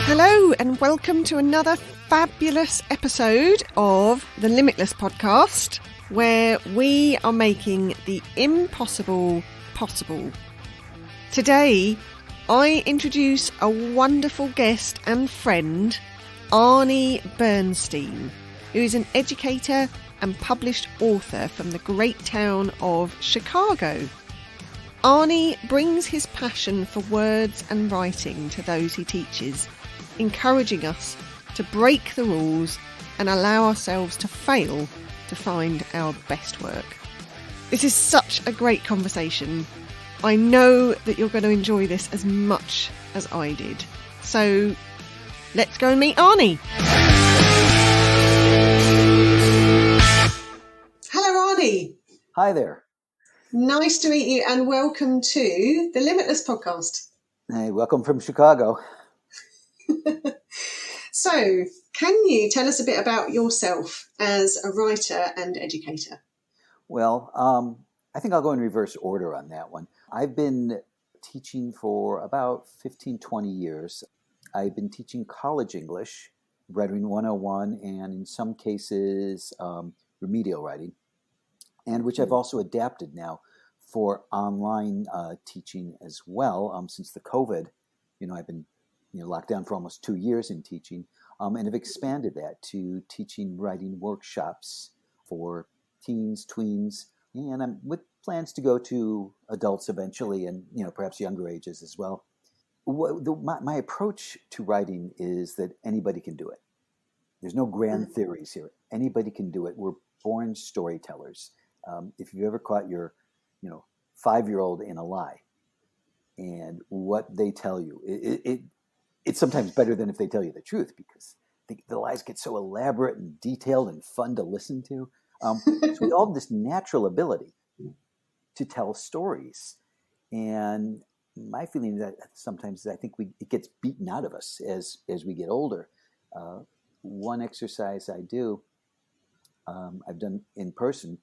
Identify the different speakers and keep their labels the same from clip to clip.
Speaker 1: Hello and welcome to another fabulous episode of the Limitless podcast, where we are making the impossible possible. Today, I introduce a wonderful guest and friend, Arnie Bernstein, who is an educator and published author from the great town of Chicago. Arnie brings his passion for words and writing to those he teaches, encouraging us to break the rules and allow ourselves to fail to find our best work. This is such a great conversation. I know that you're going to enjoy this as much as I did. So let's go and meet Arnie. Hello, Arnie.
Speaker 2: Hi there.
Speaker 1: Nice to meet you and welcome to the Limitless podcast.
Speaker 2: Hey, welcome from Chicago.
Speaker 1: So, can you tell us a bit about yourself as a writer and educator?
Speaker 2: Well, I think I'll go in reverse order on that one. I've been teaching for about 15, 20 years. I've been teaching college English, Writing 101, and in some cases, remedial writing, and which I've also adapted now for online teaching as well. Since the COVID, I've been locked down for almost 2 years in teaching, and have expanded that to teaching writing workshops for teens, tweens, and I'm with plans to go to adults eventually, and perhaps younger ages as well. My approach to writing is that anybody can do it. There's no grand theories here. Anybody can do it. We're born storytellers. If you've ever caught your 5-year-old in a lie, and what they tell you, it's sometimes better than if they tell you the truth, because the lies get so elaborate and detailed and fun to listen to. So we all have this natural ability to tell stories. And my feeling is that sometimes I think it gets beaten out of us as we get older. One exercise I do, I've done in person,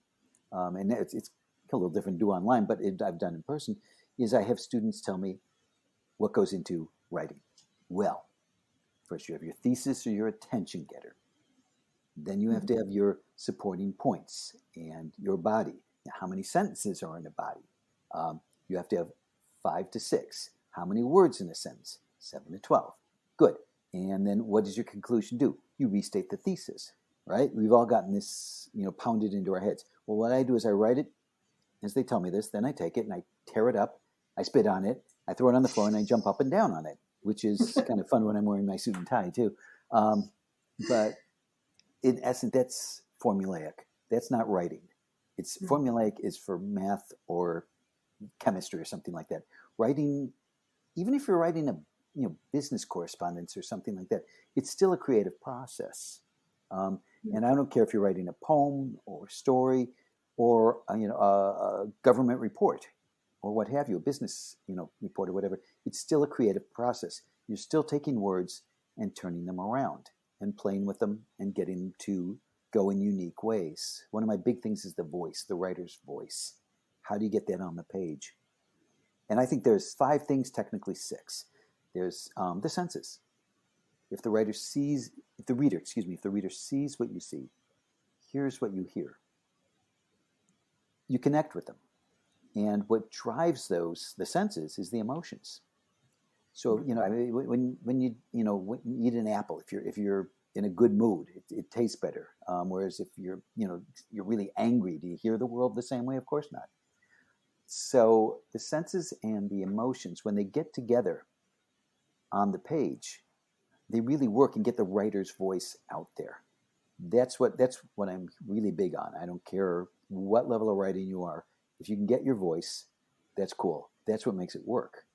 Speaker 2: and it's a little different to do online, but I've done in person, is I have students tell me what goes into writing. Well, first you have your thesis or your attention getter. Then you have to have your supporting points and your body. Now, how many sentences are in a body? You have to have 5 to 6. How many words in a sentence? 7 to 12. Good. And then what does your conclusion do? You restate the thesis, right? We've all gotten this, pounded into our heads. Well, what I do is I write it as they tell me this, then I take it and I tear it up, I spit on it, I throw it on the floor, and I jump up and down on it, which is kind of fun when I'm wearing my suit and tie too. But in essence, that's formulaic. That's not writing. It's formulaic is for math or chemistry or something like that. Writing, even if you're writing a business correspondence or something like that, it's still a creative process. And I don't care if you're writing a poem or story or a government report or what have you, a business report or whatever. It's still a creative process. You're still taking words and turning them around and playing with them and getting them to go in unique ways. One of my big things is the voice, the writer's voice. How do you get that on the page? And I think there's 5 things, technically 6. There's the senses. If the reader sees what you see, hears what you hear, you connect with them. And what drives the senses is the emotions. So, when you eat an apple, if you're in a good mood, it tastes better. Whereas if you're really angry, do you hear the world the same way? Of course not. So the senses and the emotions, when they get together on the page, they really work and get the writer's voice out there. That's what I'm really big on. I don't care what level of writing you are. If you can get your voice, that's cool. That's what makes it work.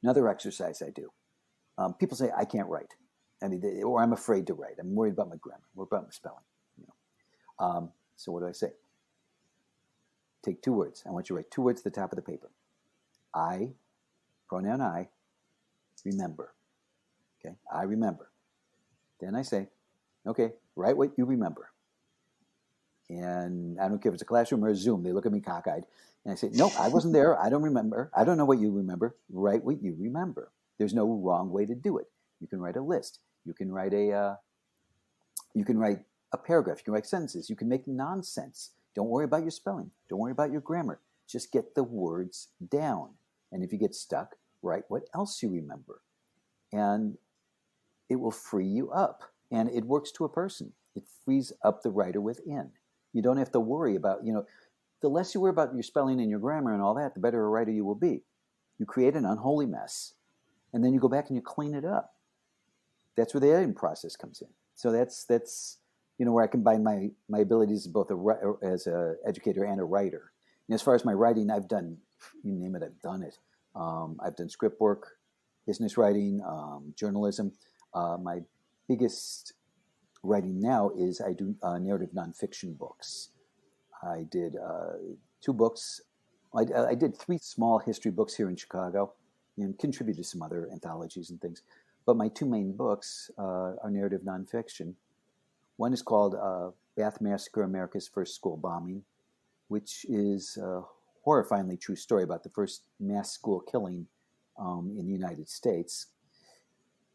Speaker 2: Another exercise I do. People say, I can't write. Or I'm afraid to write. I'm worried about my grammar. Worried about my spelling. So what do I say? Take 2 words. I want you to write 2 words at the top of the paper. I, pronoun I, remember. Okay, I remember. Then I say, okay, write what you remember. And I don't care if it's a classroom or a Zoom. They look at me cockeyed. And I say, no, I wasn't there. I don't remember. I don't know what you remember. Write what you remember. There's no wrong way to do it. You can write a list. You can write a paragraph. You can write sentences. You can make nonsense. Don't worry about your spelling. Don't worry about your grammar. Just get the words down. And if you get stuck, write what else you remember. And it will free you up. And it works to a person. It frees up the writer within. You don't have to worry about, the less you worry about your spelling and your grammar and all that, the better a writer you will be. You create an unholy mess, and then you go back and you clean it up. That's where the editing process comes in. So that's where I combine my abilities both as an educator and a writer. And as far as my writing, I've done, you name it, I've done it. I've done script work, business writing, journalism. My biggest writing now is I do narrative nonfiction books. I did 2 books. I did 3 small history books here in Chicago and contributed to some other anthologies and things. But my 2 main books are narrative nonfiction. One is called Bath Massacre, America's First School Bombing, which is a horrifyingly true story about the first mass school killing in the United States.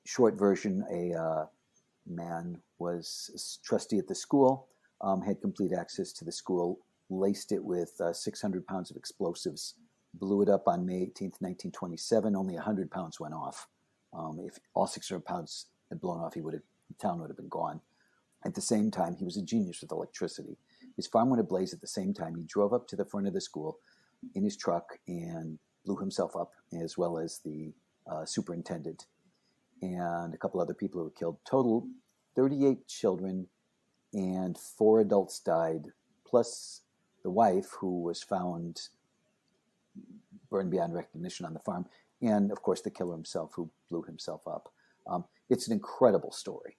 Speaker 2: Short version, a man was a trustee at the school, had complete access to the school, laced it with 600 pounds of explosives, blew it up on May 18th, 1927. Only 100 pounds went off. If all 600 pounds had blown off, the town would have been gone. At the same time, he was a genius with electricity. His farm went ablaze at the same time. He drove up to the front of the school in his truck and blew himself up, as well as the superintendent and a couple other people who were killed. Total 38 children and 4 adults died, plus the wife, who was found burned beyond recognition on the farm, and of course the killer himself, who blew himself up. It's an incredible story.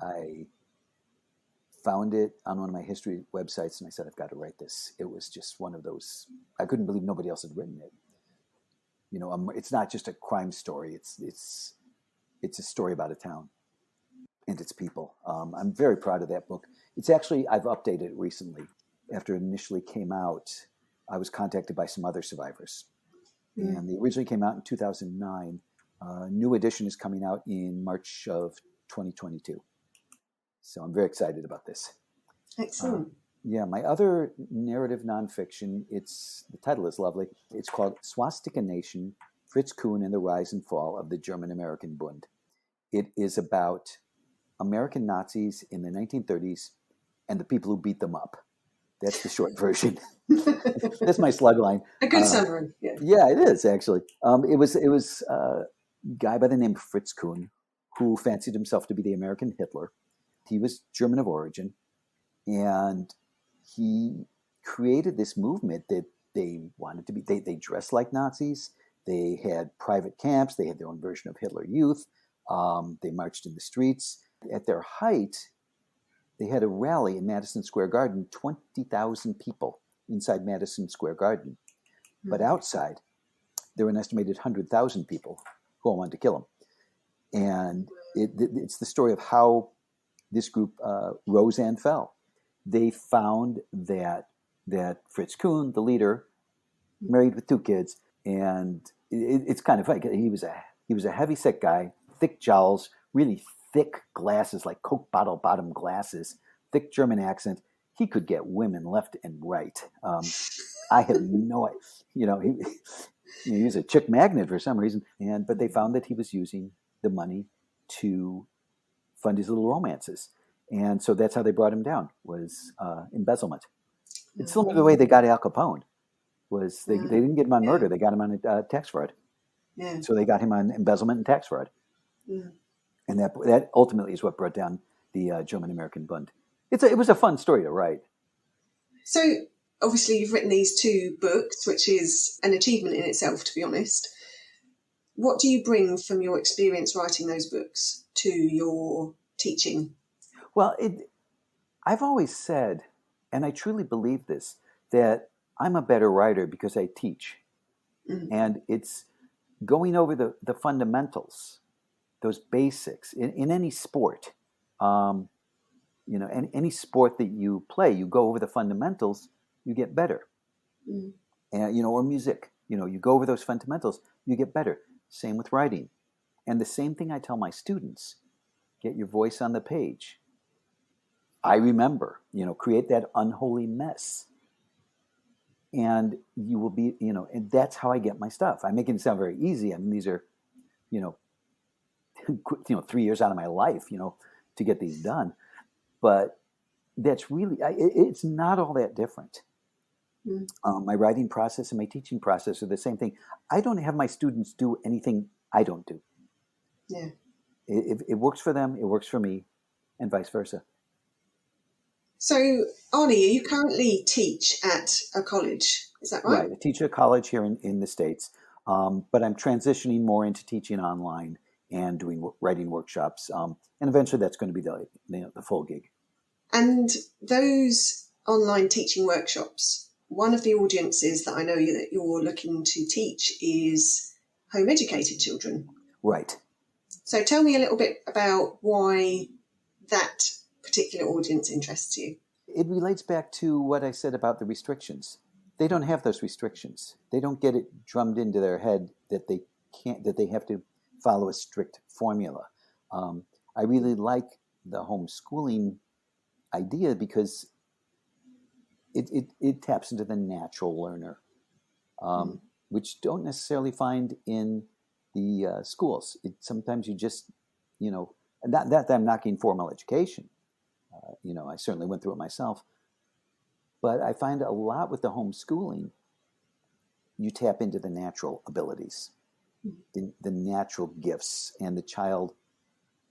Speaker 2: I found it on one of my history websites, and I said, I've got to write this. It was just one of those, I couldn't believe nobody else had written it. It's not just a crime story. It's a story about a town and its people. I'm very proud of that book. It's actually, I've updated it recently. After it initially came out, I was contacted by some other survivors. And they originally came out in 2009. New edition is coming out in March of 2022. So I'm very excited about this.
Speaker 1: Excellent.
Speaker 2: My other narrative nonfiction, the title is lovely. It's called Swastika Nation, Fritz Kuhn and the Rise and Fall of the German-American Bund. It is about American Nazis in the 1930s and the people who beat them up. That's the short version. That's my slug line.
Speaker 1: A good summary. Yeah.
Speaker 2: Yeah, it is actually. It was a guy by the name of Fritz Kuhn who fancied himself to be the American Hitler. He was German of origin, and he created this movement that they wanted to be. They dressed like Nazis. They had private camps. They had their own version of Hitler Youth. They marched in the streets. At their height, they had a rally in Madison Square Garden, 20,000 people inside Madison Square Garden. But outside, there were an estimated 100,000 people who all wanted to kill him. And it's the story of how this group rose and fell. They found that Fritz Kuhn, the leader, married with 2 kids, and it's kind of funny. He was a heavy-set guy, thick jowls, really thick glasses, like Coke bottle bottom glasses, thick German accent. He could get women left and right. I had no idea. He was a chick magnet for some reason, but they found that he was using the money to fund his little romances. And so that's how they brought him down, was embezzlement. It's similar to the way they got Al Capone. Was they didn't get him on murder, they got him on tax fraud. Yeah. So they got him on embezzlement and tax fraud. Yeah. And that ultimately is what brought down the German-American Bund. It was a fun story to write.
Speaker 1: So obviously you've written these 2 books, which is an achievement in itself, to be honest. What do you bring from your experience writing those books to your teaching?
Speaker 2: Well, I've always said, and I truly believe this, that I'm a better writer because I teach. Mm-hmm. And it's going over the fundamentals, those basics in any sport. any sport that you play, you go over the fundamentals, you get better.
Speaker 1: Mm.
Speaker 2: And, or music, you go over those fundamentals, you get better. Same with writing. And the same thing I tell my students, get your voice on the page. I remember, create that unholy mess. And you will be, and that's how I get my stuff. I make it sound very easy. I mean, these are, you know, 3 years out of my life, to get these done. But that's really, it's not all that different.
Speaker 1: Mm.
Speaker 2: My writing process and my teaching process are the same thing. I don't have my students do anything I don't do.
Speaker 1: Yeah.
Speaker 2: If it works for them, it works for me, and vice versa.
Speaker 1: So, Arnie, you currently teach at a college, is that right?
Speaker 2: Right. I teach at a college here in the States, but I'm transitioning more into teaching online and doing writing workshops. And eventually that's going to be the full gig.
Speaker 1: And those online teaching workshops, one of the audiences that I know that you're looking to teach is home educated children.
Speaker 2: Right.
Speaker 1: So tell me a little bit about why that particular audience interests you.
Speaker 2: It relates back to what I said about the restrictions. They don't have those restrictions. They don't get it drummed into their head that they can't, that they have to follow a strict formula. I really like the homeschooling idea because it taps into the natural learner, which don't necessarily find in the schools. Sometimes you just, not that I'm knocking formal education. I certainly went through it myself. But I find a lot with the homeschooling, you tap into the natural abilities, the natural gifts, and the child,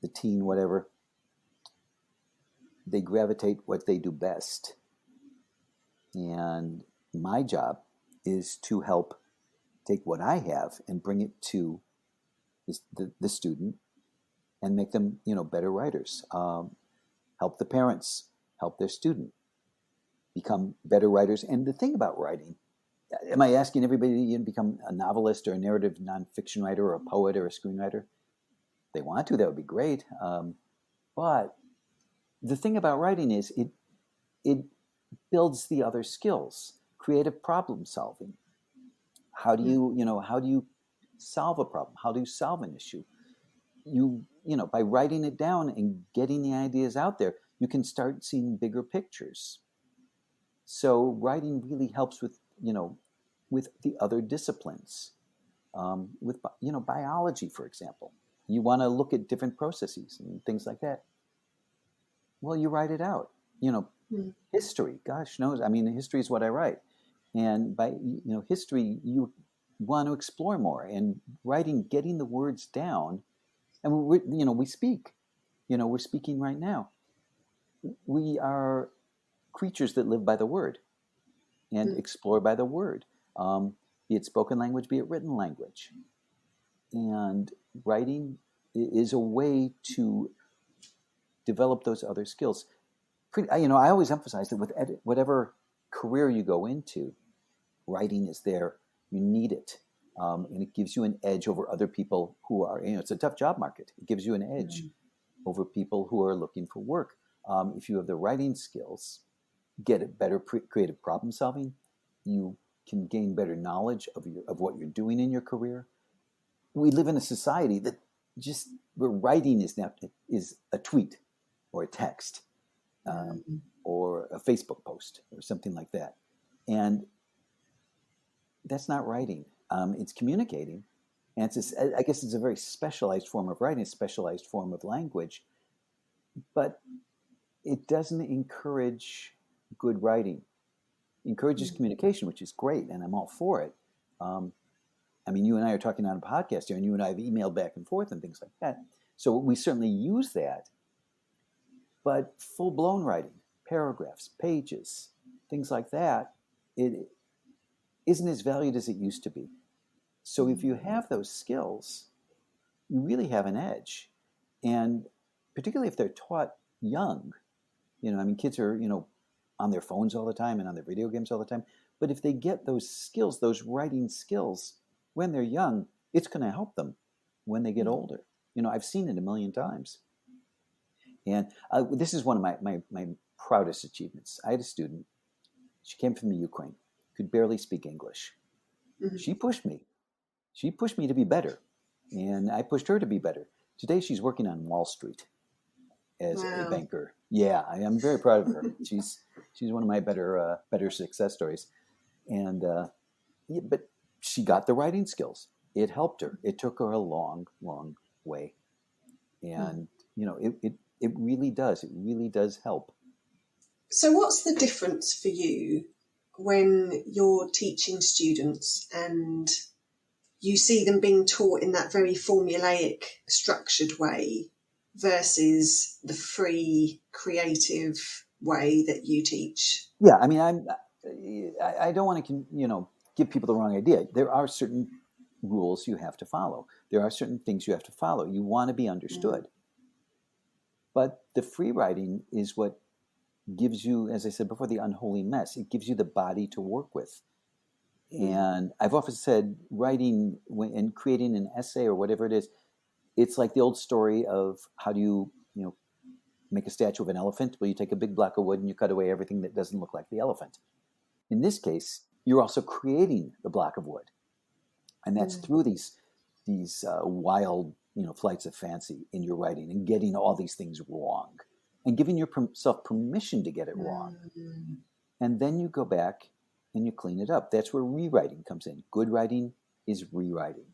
Speaker 2: the teen, whatever, they gravitate what they do best. And my job is to help take what I have and bring it to the student and make them, better writers. Help the parents, help their student become better writers. And the thing about writing, am I asking everybody to become a novelist or a narrative nonfiction writer or a poet or a screenwriter? If they want to, that would be great. But the thing about writing is it builds the other skills, creative problem solving. How do you solve a problem? How do you solve an issue? By writing it down and getting the ideas out there, you can start seeing bigger pictures. So writing really helps with the other disciplines, with biology, for example. You want to look at different processes and things like that. Well, you write it out. History, gosh knows. I mean, history is what I write, and by history, you want to explore more. And writing, getting the words down, and we speak. We're speaking right now. We are creatures that live by the word and explore by the word, be it spoken language, be it written language. And writing is a way to develop those other skills. I always emphasize that with whatever career you go into, writing is there. You need it. And it gives you an edge over other people who are, it's a tough job market. It gives you an edge over people who are looking for work. If you have the writing skills, get it better creative problem solving, you can gain better knowledge of what you're doing in your career. We live in a society that just where writing is a tweet or a text or a Facebook post or something like that. And that's not writing. It's communicating. And I guess it's a very specialized form of writing, a specialized form of language. But it doesn't encourage good writing. It encourages communication, which is great, and I'm all for it. You and I are talking on a podcast here, and you and I have emailed back and forth and things like that. So we certainly use that. But full-blown writing, paragraphs, pages, things like that, it isn't as valued as it used to be. So if you have those skills, you really have an edge. And particularly if they're taught young, kids are, on their phones all the time and on their video games all the time. But if they get those skills, those writing skills, when they're young, it's going to help them when they get older. I've seen it a million times. And this is one of my proudest achievements. I had a student. She came from the Ukraine, could barely speak English.
Speaker 1: Mm-hmm.
Speaker 2: She pushed me. She pushed me to be better, and I pushed her to be better. Today, she's working on Wall Street as a banker. Yeah, I am very proud of her. She's one of my better success stories. And but she got the writing skills. It helped her. It took her a long, long way. And it really does. It really does help.
Speaker 1: So what's the difference for you when you're teaching students and you see them being taught in that very formulaic, structured way versus the free, creative way that you teach?
Speaker 2: Yeah, I mean, I don't want to give people the wrong idea. There are certain rules you have to follow. There are certain things you have to follow. You want to be understood. But the free writing is what gives you, as I said before, the unholy mess. It gives you the body to work with. And I've often said writing and creating an essay or whatever it is, it's like the old story of how do you make a statue of an elephant? Well, you take a big block of wood and you cut away everything that doesn't look like the elephant. In this case, you're also creating the block of wood. And that's through these wild flights of fancy in your writing and getting all these things wrong and giving yourself permission to get it wrong. And then you go back and you clean it up. That's where rewriting comes in. Good writing is rewriting.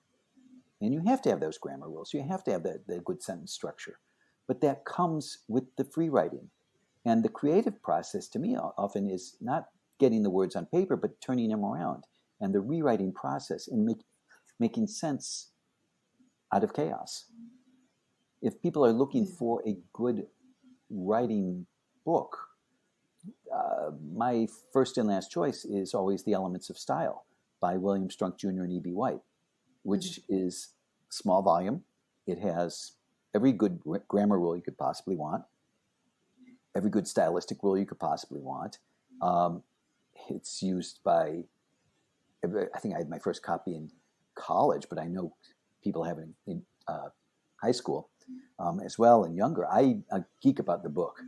Speaker 2: And you have to have those grammar rules. You have to have the good sentence structure. But that comes with the free writing. And the creative process to me often is not getting the words on paper, but turning them around. And the rewriting process and making sense out of chaos. If people are looking for a good writing book, my first and last choice is always The Elements of Style by William Strunk Jr. and E.B. White, which is a small volume. It has every good grammar rule you could possibly want, every good stylistic rule you could possibly want. It's used by, I think I had my first copy in college, but I know people have it in high school as well and younger. I'm a geek about the book.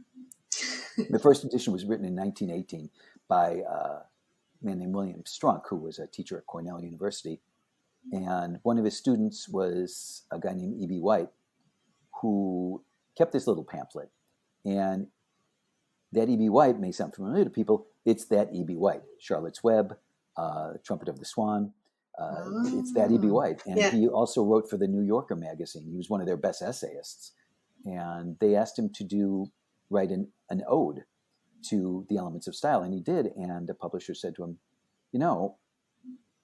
Speaker 2: The first edition was written in 1918 by a man named William Strunk, who was a teacher at Cornell University. And one of his students was a guy named E.B. White, who kept this little pamphlet. And that E.B. White may sound familiar to people. It's that E.B. White, Charlotte's Web, Trumpet of the Swan. It's that E.B. White. And he also wrote for the New Yorker magazine. He was one of their best essayists. And they asked him to write an ode to The Elements of Style. And he did. And the publisher said to him,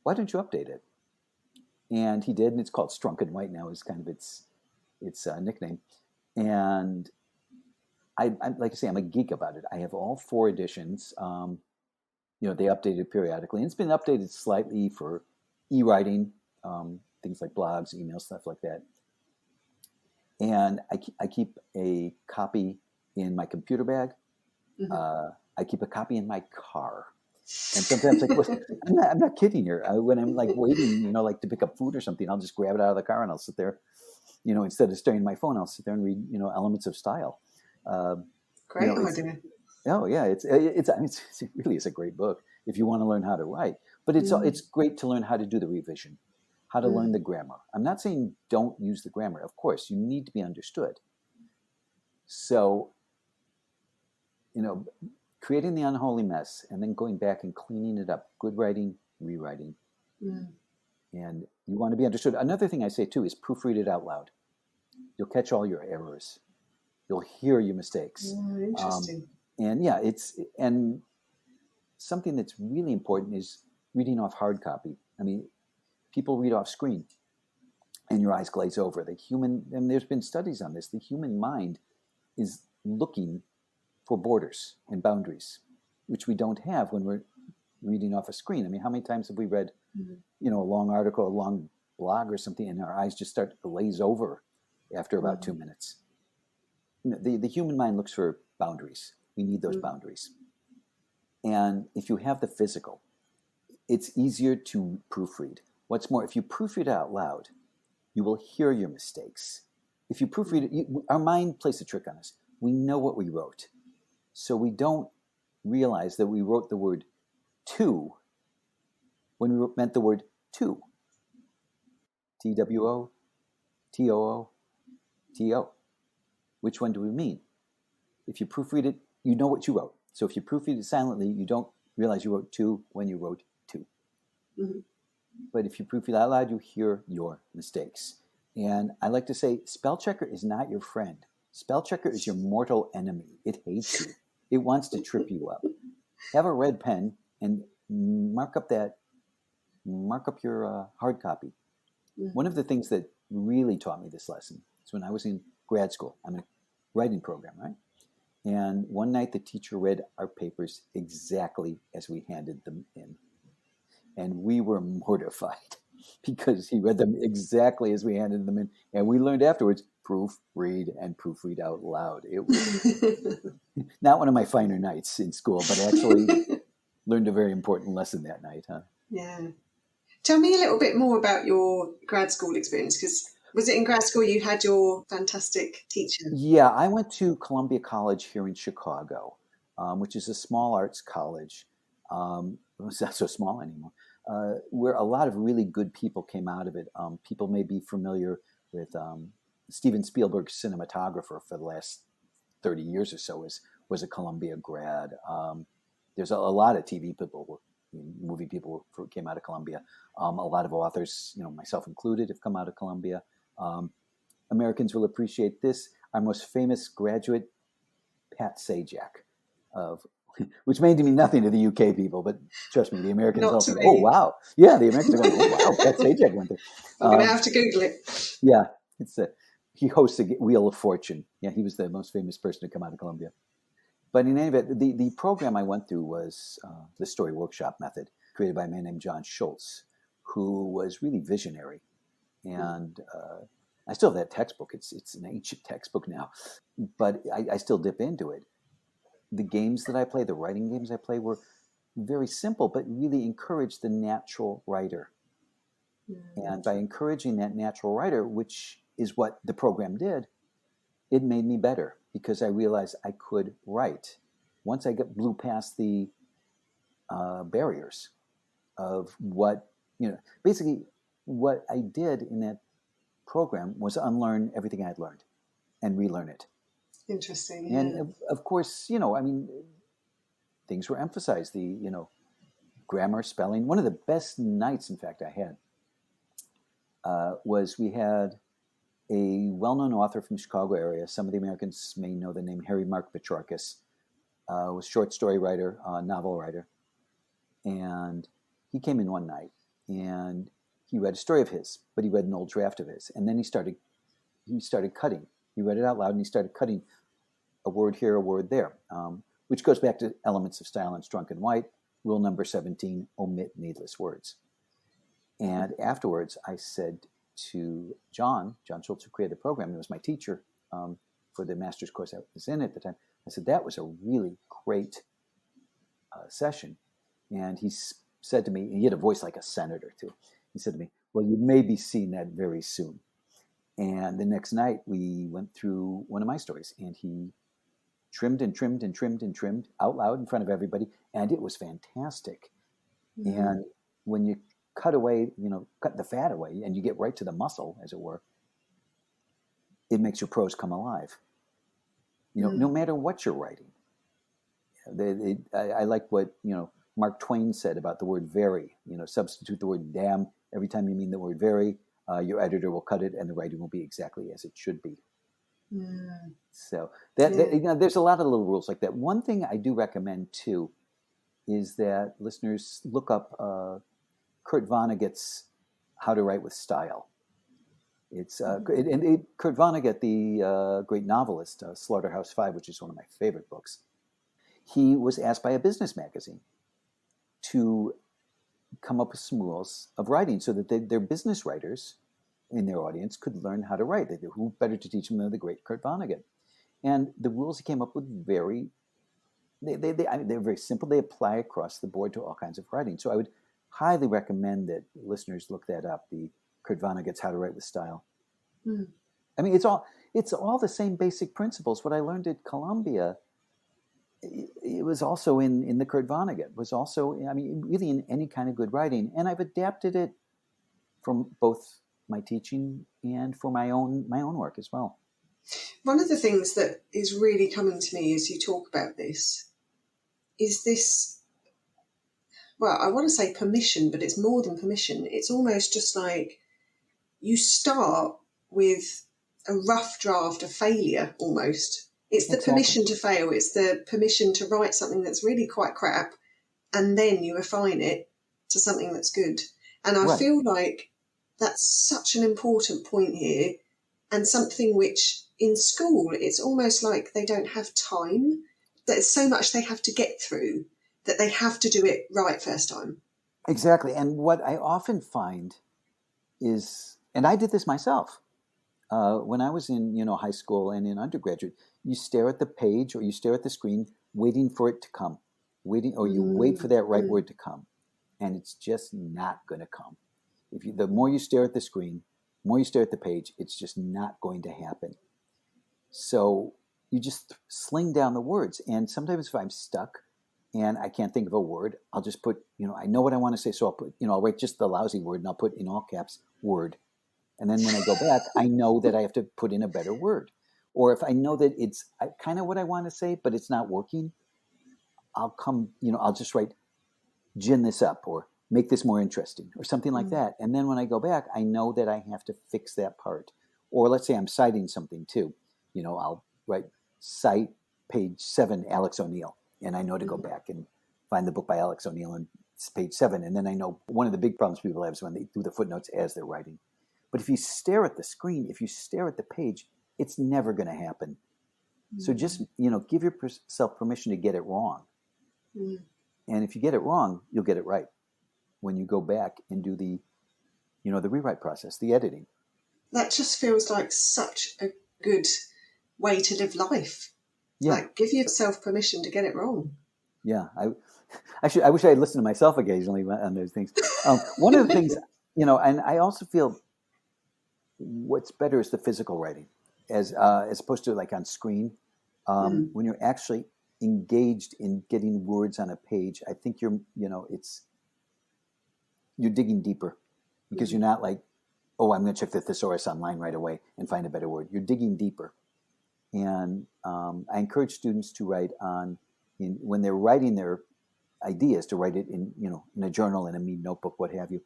Speaker 2: why don't you update it? And he did. And it's called Strunk and White now is kind of its nickname. And I like I say, I'm a geek about it. I have all 4 editions. They update it periodically. And it's been updated slightly for e-writing, things like blogs, emails, stuff like that. And I keep a copy in my computer bag. I keep a copy in my car. And sometimes I'm not kidding here. When I'm like waiting, to pick up food or something, I'll just grab it out of the car and I'll sit there, instead of staring at my phone, I'll sit there and read, Elements of Style.
Speaker 1: Great idea.
Speaker 2: Oh yeah, it really is a great book if you want to learn how to write. But it's great to learn how to do the revision, how to learn the grammar. I'm not saying don't use the grammar. Of course, you need to be understood. So, creating the unholy mess and then going back and cleaning it up. Good writing, rewriting. And you want to be understood. Another thing I say too is proofread it out loud. You'll catch all your errors. You'll hear your mistakes.
Speaker 1: Interesting.
Speaker 2: And something that's really important is reading off hard copy. I mean, people read off screen and your eyes glaze over. And there's been studies on this, the human mind is looking for borders and boundaries, which we don't have when we're reading off a screen. I mean, how many times have we read, a long article, a long blog or something, and our eyes just start to glaze over after about 2 minutes? The human mind looks for boundaries. We need those boundaries. And if you have the physical, it's easier to proofread. What's more, if you proofread out loud, you will hear your mistakes. If you proofread it, our mind plays a trick on us. we know what we wrote. So we don't realize that we wrote the word to when we meant the word to. TWO, TOO, TO. Which one do we mean? If you proofread it, you know what you wrote. So if you proofread it silently, you don't realize you wrote to when you wrote to.
Speaker 1: Mm-hmm.
Speaker 2: But if you proofread out loud, you hear your mistakes. And I like to say, spell checker is not your friend. Spell checker is your mortal enemy. It hates you. It wants to trip you up. Have a red pen and mark up your hard copy. Mm-hmm. One of the things that really taught me this lesson is when I was in grad school. I'm in a writing program, right? And one night the teacher read our papers exactly as we handed them in. And we were mortified because he read them exactly as we handed them in. And we learned afterwards, proofread and proofread out loud. It was not one of my finer nights in school, but actually learned a very important lesson that night. Huh?
Speaker 1: Yeah. Tell me a little bit more about your grad school experience, because was it in grad school you had your fantastic teacher?
Speaker 2: Yeah, I went to Columbia College here in Chicago, which is a small arts college. It's not so small anymore, where a lot of really good people came out of it. People may be familiar with Steven Spielberg's cinematographer for the last 30 years or so was a Columbia grad. There's a lot of TV people, movie people came out of Columbia. A lot of authors, myself included, have come out of Columbia. Americans will appreciate this. Our most famous graduate, Pat Sajak, which may mean nothing to the UK people, but trust me, the Americans all think, oh, wow. Yeah, the Americans are going, oh, wow, Pat Sajak went there.
Speaker 1: I'm going to have to Google it.
Speaker 2: Yeah, he hosts a Wheel of Fortune. Yeah, he was the most famous person to come out of Columbia. But in any event, the program I went through was the story workshop method, created by a man named John Schultz, who was really visionary. And I still have that textbook. It's an ancient textbook now, but I still dip into it. The games that I play, the writing games I play, were very simple, but really encouraged the natural writer. Mm-hmm. And by encouraging that natural writer, which is what the program did, it made me better because I realized I could write. Once I blew past the barriers of basically what I did in that program was unlearn everything I had learned and relearn it.
Speaker 1: Interesting. Yeah.
Speaker 2: And of course, things were emphasized. The, grammar, spelling. One of the best nights, in fact, I had was we had a well-known author from the Chicago area. Some of the Americans may know the name Harry Mark Petrarchus. Was a short story writer, novel writer. And he came in one night and he read a story of his, but he read an old draft of his. And then he started cutting. He read it out loud and he started cutting a word here, a word there, which goes back to elements of style in Strunk and White. Rule number 17, omit needless words. And afterwards, I said to John Schultz, who created the program, and was my teacher for the master's course I was in at the time, I said, that was a really great session. And he said to me, and he had a voice like a senator too, he said to me, well, you may be seeing that very soon. And the next night, we went through one of my stories, and he trimmed and trimmed and trimmed and trimmed out loud in front of everybody, and it was fantastic. Mm-hmm. And when you cut the fat away, and you get right to the muscle, as it were, it makes your prose come alive. No matter what you're writing. I like what, Mark Twain said about the word very. Substitute the word damn every time you mean the word very. Your editor will cut it, and the writing will be exactly as it should be. Mm. So there's a lot of little rules like that. One thing I do recommend too is that listeners look up Kurt Vonnegut's How to Write with Style. It's Kurt Vonnegut, the great novelist, Slaughterhouse-Five, which is one of my favorite books. He was asked by a business magazine to come up with some rules of writing so that their business writers in their audience could learn how to write. Who better to teach them than the great Kurt Vonnegut? And the rules he came up with they're very simple. They apply across the board to all kinds of writing. So I would highly recommend that listeners look that up, the Kurt Vonnegut's How to Write with Style. Mm. I mean, it's all the same basic principles. What I learned at Columbia, it was also in the Kurt Vonnegut, was also, I mean, really in any kind of good writing. And I've adapted it from both my teaching and for my own work as well.
Speaker 1: One of the things that is really coming to me as you talk about this is this, well, I want to say permission, but it's more than permission. It's almost just like you start with a rough draft of failure almost. It's the permission to fail. It's the permission to write something that's really quite crap, and then you refine it to something that's good. And I feel like that's such an important point here, and something which in school, it's almost like they don't have time. There's so much they have to get through that they have to do it right first time.
Speaker 2: Exactly. And what I often find is, and I did this myself, when I was in high school and in undergraduate, you stare at the page or you stare at the screen waiting for it to come, or you wait for that right word to come, and it's just not going to come. The more you stare at the screen, the more you stare at the page, it's just not going to happen. So you just sling down the words, and sometimes if I'm stuck and I can't think of a word, I'll just put, I know what I want to say, so I'll put, I'll write just the lousy word, and I'll put in all caps word. And then when I go back, I know that I have to put in a better word. Or if I know that it's kind of what I want to say, but it's not working, I'll I'll just write, gin this up, or make this more interesting, or something like that. And then when I go back, I know that I have to fix that part. Or let's say I'm citing something too. I'll write cite page 7, Alex O'Neill. And I know to go back and find the book by Alex O'Neill and it's page 7. And then I know one of the big problems people have is when they do the footnotes as they're writing. But if you stare at the screen, if you stare at the page, it's never going to happen. So just, give yourself permission to get it wrong. And if you get it wrong, you'll get it right when you go back and do the rewrite process, the editing.
Speaker 1: That just feels like such a good way to live life.
Speaker 2: Yeah.
Speaker 1: Like, give yourself permission to get it wrong.
Speaker 2: Yeah. I wish I had listened to myself occasionally on those things. One of the things, and I also feel what's better is the physical writing as opposed to like on screen. When you're actually engaged in getting words on a page, I think you're digging deeper because you're not like, oh, I'm going to check the thesaurus online right away and find a better word. You're digging deeper. And I encourage students to write when they're writing their ideas, to write it in a journal, in a Mead notebook, what have you.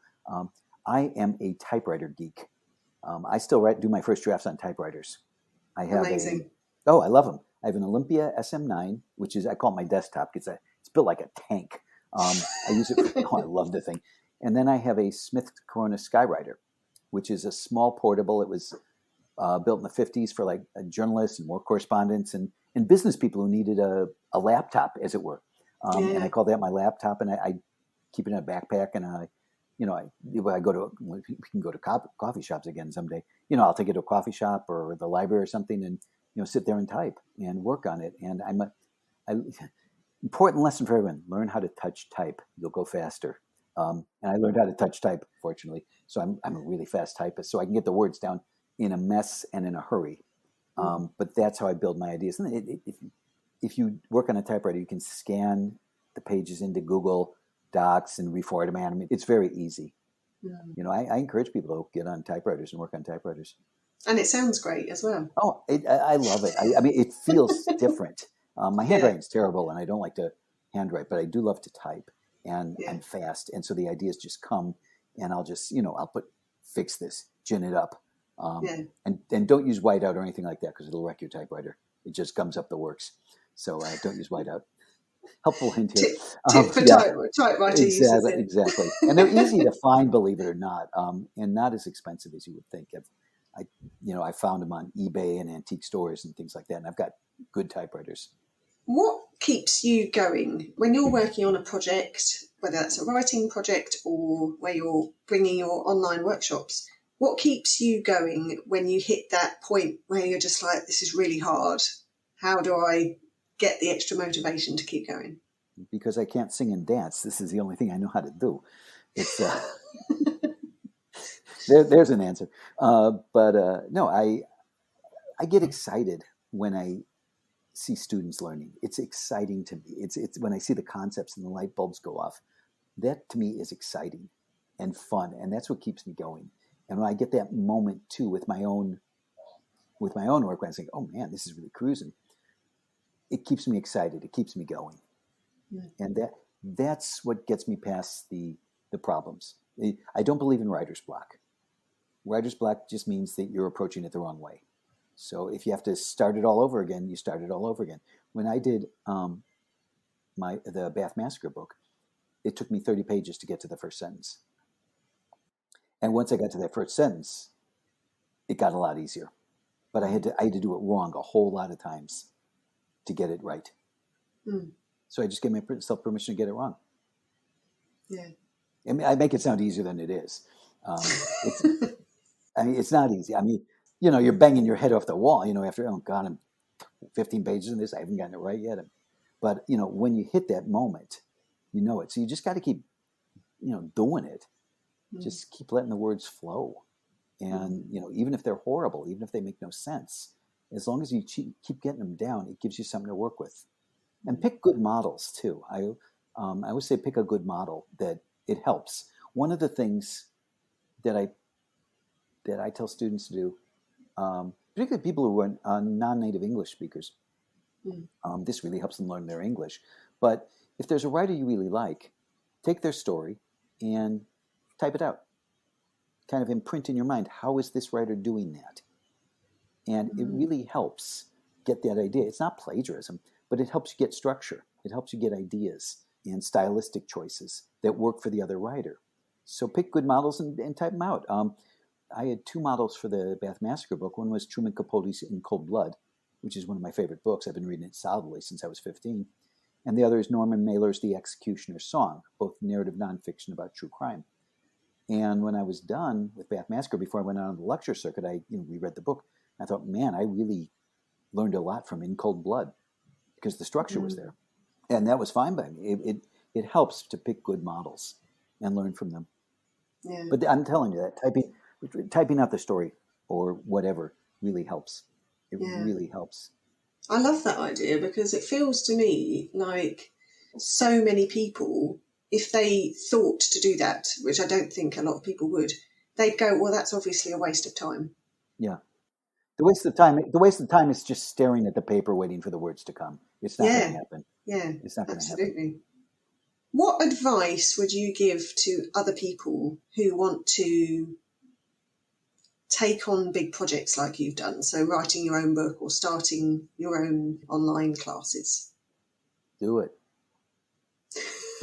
Speaker 2: I am a typewriter geek. I still do my first drafts on typewriters. I have
Speaker 1: Amazing.
Speaker 2: I love them. I have an Olympia SM9, which is, I call it my desktop. It's built like a tank. I use it. I love the thing. And then I have a Smith Corona Skywriter, which is a small portable. It was built in the 50s for like journalists and war correspondents and business people who needed a laptop, as it were. And I call that my laptop, and I keep it in a backpack. And I we can go to coffee shops again someday. I'll take it to a coffee shop or the library or something, and sit there and type and work on it. And important lesson for everyone: learn how to touch type. You'll go faster. And I learned how to touch type, fortunately. So I'm a really fast typist, so I can get the words down in a mess and in a hurry. But that's how I build my ideas. And if you work on a typewriter, you can scan the pages into Google Docs and reformat them. I mean, it's very easy. I encourage people to get on typewriters and work on typewriters.
Speaker 1: And it sounds great as well.
Speaker 2: Oh, I love it. I mean, it feels different. My handwriting's terrible, and I don't like to handwrite, but I do love to type, and I'm fast. And so the ideas just come, and I'll just, I'll fix this, gin it up. And don't use whiteout or anything like that, because it'll wreck your typewriter. It just gums up the works. So don't use whiteout. Helpful hint here.
Speaker 1: Tip for typewriter users.
Speaker 2: Exactly. And they're easy to find, believe it or not, and not as expensive as you would think. I found them on eBay and antique stores and things like that, and I've got good typewriters.
Speaker 1: What keeps you going when you're working on a project, whether that's a writing project or where you're bringing your online workshops? What keeps you going when you hit that point where you're just like, this is really hard? How do I get the extra motivation to keep going?
Speaker 2: Because I can't sing and dance. This is the only thing I know how to do. It's there's an answer. No, I get excited when I see students learning. It's exciting to me. It's when I see the concepts and the light bulbs go off. That to me is exciting and fun, and that's what keeps me going. And when I get that moment too with my own work, when I think, oh man, this is really cruising, it keeps me excited. It keeps me going. Yeah. And that's what gets me past the problems. I don't believe in writer's block. Writer's block just means that you're approaching it the wrong way. So if you have to start it all over again, you start it all over again. When I did the Bath Massacre book, it took me 30 pages to get to the first sentence. And once I got to that first sentence, it got a lot easier. But I had to do it wrong a whole lot of times to get it right. Mm. So I just gave myself permission to get it wrong.
Speaker 1: Yeah.
Speaker 2: I mean, I make it sound easier than it is. It's not easy. I mean, you're banging your head off the wall, after, oh God, I'm 15 pages in this. I haven't gotten it right yet. But, when you hit that moment, you know it. So you just got to keep, doing it. Mm. Just keep letting the words flow. And, even if they're horrible, even if they make no sense, as long as you keep getting them down, it gives you something to work with. And pick good models too. I always say pick a good model that it helps. One of the things that I tell students to do, particularly people who are non-native English speakers, this really helps them learn their English. But if there's a writer you really like, take their story and type it out. Kind of imprint in your mind, how is this writer doing that? And it really helps get that idea. It's not plagiarism, but it helps you get structure. It helps you get ideas and stylistic choices that work for the other writer. So pick good models and type them out. I had 2 models for the Bath Massacre book. One was Truman Capote's In Cold Blood, which is one of my favorite books. I've been reading it solidly since I was 15. And the other is Norman Mailer's The Executioner's Song, both narrative nonfiction about true crime. And when I was done with Bath Massacre, before I went out on the lecture circuit, I reread the book. I thought, man, I really learned a lot from In Cold Blood because the structure was there. And that was fine by me. It helps to pick good models and learn from them. Yeah. But I'm telling you that typing out the story or whatever really helps. It really helps.
Speaker 1: I love that idea because it feels to me like so many people, if they thought to do that, which I don't think a lot of people would, they'd go, well, that's obviously a waste of time.
Speaker 2: Yeah. The waste of time is just staring at the paper waiting for the words to come. It's not going to happen.
Speaker 1: Yeah.
Speaker 2: It's not going to happen.
Speaker 1: Absolutely. What advice would you give to other people who want to take on big projects like you've done? So writing your own book or starting your own online classes?
Speaker 2: Do it.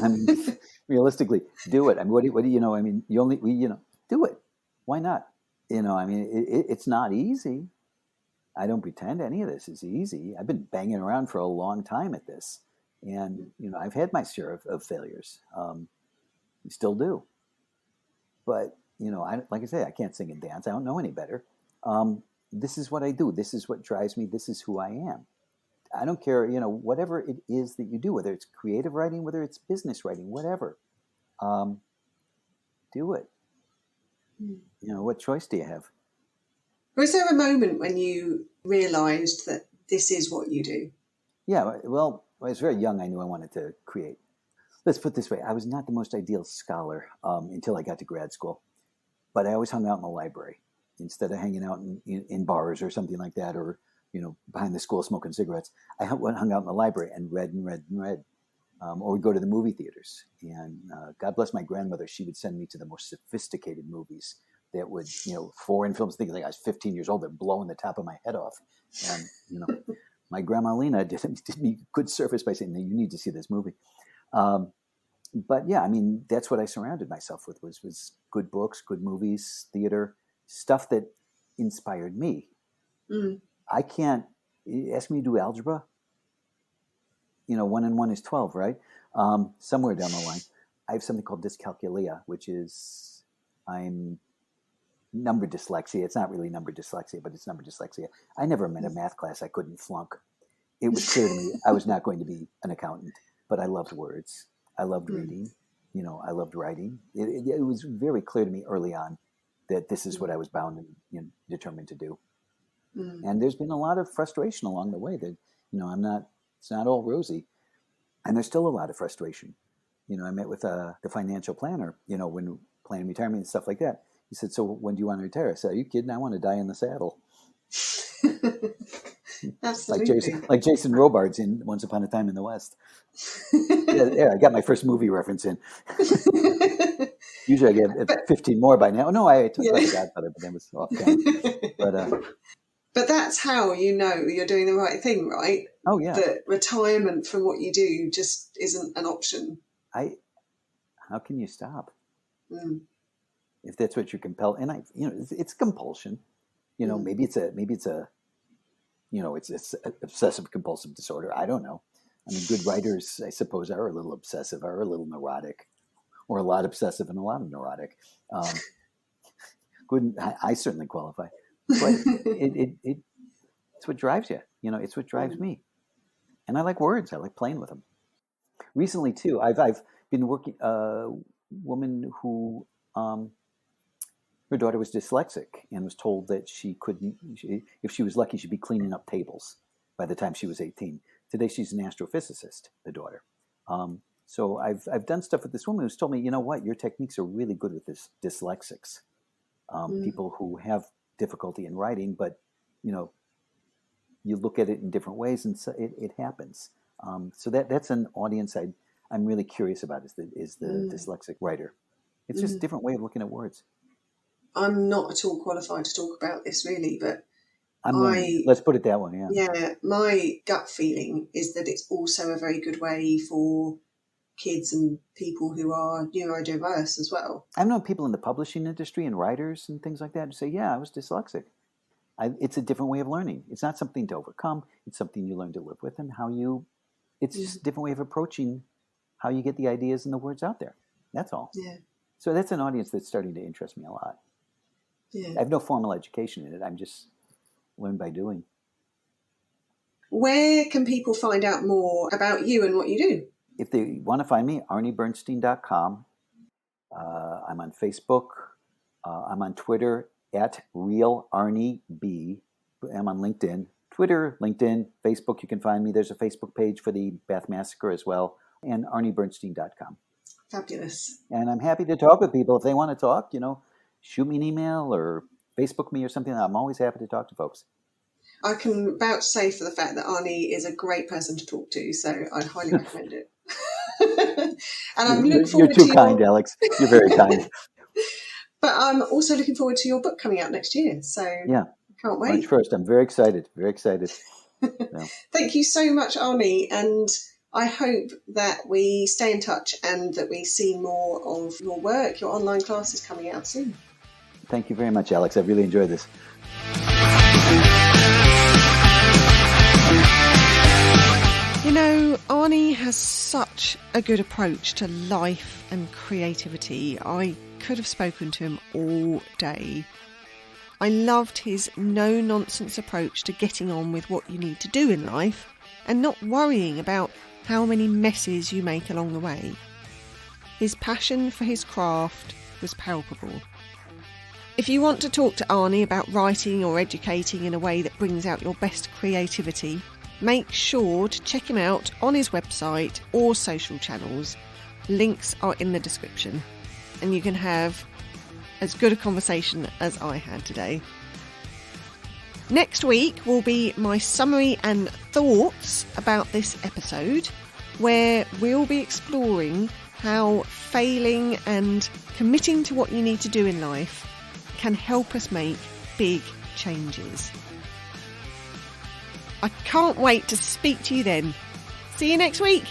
Speaker 2: I mean, realistically, do it. I mean, what do you know? I mean, do it. Why not? I mean, it's not easy. I don't pretend any of this is easy. I've been banging around for a long time at this. And, I've had my share of failures. You still do. But, like I say, I can't sing and dance. I don't know any better. This is what I do. This is what drives me. This is who I am. I don't care, whatever it is that you do, whether it's creative writing, whether it's business writing, whatever. Do it. What choice do you have?
Speaker 1: Was there a moment when you realized that this is what you do?
Speaker 2: Yeah, well, when I was very young, I knew I wanted to create. Let's put it this way. I was not the most ideal scholar until I got to grad school. But I always hung out in the library instead of hanging out in bars or something like that, or, behind the school smoking cigarettes. I hung out in the library and read and read and read. Or we'd go to the movie theaters. And God bless my grandmother, she would send me to the most sophisticated movies that would, foreign films. I think like I was 15 years old, they're blowing the top of my head off. And, my grandma Lena did me good service by saying, no, you need to see this movie. But yeah, I mean, that's what I surrounded myself with was good books, good movies, theater, stuff that inspired me. Mm. I can't ask me to do algebra. 1 and 1 is 12, right? Somewhere down the line, I have something called dyscalculia, which is I'm number dyslexia. It's not really number dyslexia, but it's number dyslexia. I never met a math class I couldn't flunk. It was clear to me I was not going to be an accountant, but I loved words. I loved reading. I loved writing. It was very clear to me early on that this is what I was bound and determined to do. And there's been a lot of frustration along the way that, it's not all rosy. And there's still a lot of frustration. I met with the financial planner, when planning retirement and stuff like that. He said, so when do you want to retire? I said, are you kidding? I want to die in the saddle.
Speaker 1: Absolutely.
Speaker 2: Like Jason Robards in Once Upon a Time in the West. Yeah, I got my first movie reference in. Usually I get 15 more by now. No, I took like that, but that was off camera.
Speaker 1: But that's how you're doing the right thing, right?
Speaker 2: Oh, yeah.
Speaker 1: That retirement from what you do just isn't an option.
Speaker 2: How can you stop? If that's what you're compelled, and it's compulsion. Maybe it's it's obsessive compulsive disorder. I don't know. I mean, good writers, I suppose, are a little obsessive, are a little neurotic, or a lot obsessive and a lot of neurotic. Good, I certainly qualify, but it's what drives you. It's what drives me, and I like words. I like playing with them. Recently, too, I've been working a woman who. Her daughter was dyslexic and was told that if she was lucky, she'd be cleaning up tables by the time she was 18. Today, she's an astrophysicist, the daughter. So I've done stuff with this woman who's told me, you know what, your techniques are really good with dyslexics, people who have difficulty in writing, but, you look at it in different ways and so it happens. So that's an audience I'm really curious about is the dyslexic writer. It's just a different way of looking at words.
Speaker 1: I'm not at all qualified to talk about this really, but
Speaker 2: let's put it that way. Yeah.
Speaker 1: Yeah. My gut feeling is that it's also a very good way for kids and people who are neurodiverse as well.
Speaker 2: I've known people in the publishing industry and writers and things like that who say, yeah, I was dyslexic. It's a different way of learning. It's not something to overcome. It's something you learn to live with and it's just a different way of approaching how you get the ideas and the words out there. That's all.
Speaker 1: Yeah. So
Speaker 2: that's an audience that's starting to interest me a lot.
Speaker 1: Yeah.
Speaker 2: I have no formal education in it. I'm just learn by doing.
Speaker 1: Where can people find out more about you and what you do?
Speaker 2: If they want to find me, arniebernstein.com. I'm on Facebook. I'm on Twitter @RealArnieB. I'm on LinkedIn. Twitter, LinkedIn, Facebook, you can find me. There's a Facebook page for the Bath Massacre as well. And arniebernstein.com.
Speaker 1: Fabulous.
Speaker 2: And I'm happy to talk with people. If they want to talk, shoot me an email or Facebook me or something. I'm always happy to talk to folks.
Speaker 1: I can vouch say for the fact that Arnie is a great person to talk to, so I highly recommend it. And I'm looking forward to
Speaker 2: You're too kind, Alex. You're very kind.
Speaker 1: But I'm also looking forward to your book coming out next year. So
Speaker 2: yeah,
Speaker 1: can't wait.
Speaker 2: March 1st. I'm very excited. Very excited. Yeah.
Speaker 1: Thank you so much, Arnie. And I hope that we stay in touch and that we see more of your work. Your online class is coming out soon.
Speaker 2: Thank you very much, Alex. I've really enjoyed this.
Speaker 1: Arnie has such a good approach to life and creativity. I could have spoken to him all day. I loved his no-nonsense approach to getting on with what you need to do in life and not worrying about how many messes you make along the way. His passion for his craft was palpable. If you want to talk to Arnie about writing or educating in a way that brings out your best creativity, make sure to check him out on his website or social channels. Links are in the description, and you can have as good a conversation as I had today. Next week will be my summary and thoughts about this episode, where we'll be exploring how failing and committing to what you need to do in life can help us make big changes. I can't wait to speak to you then. See you next week.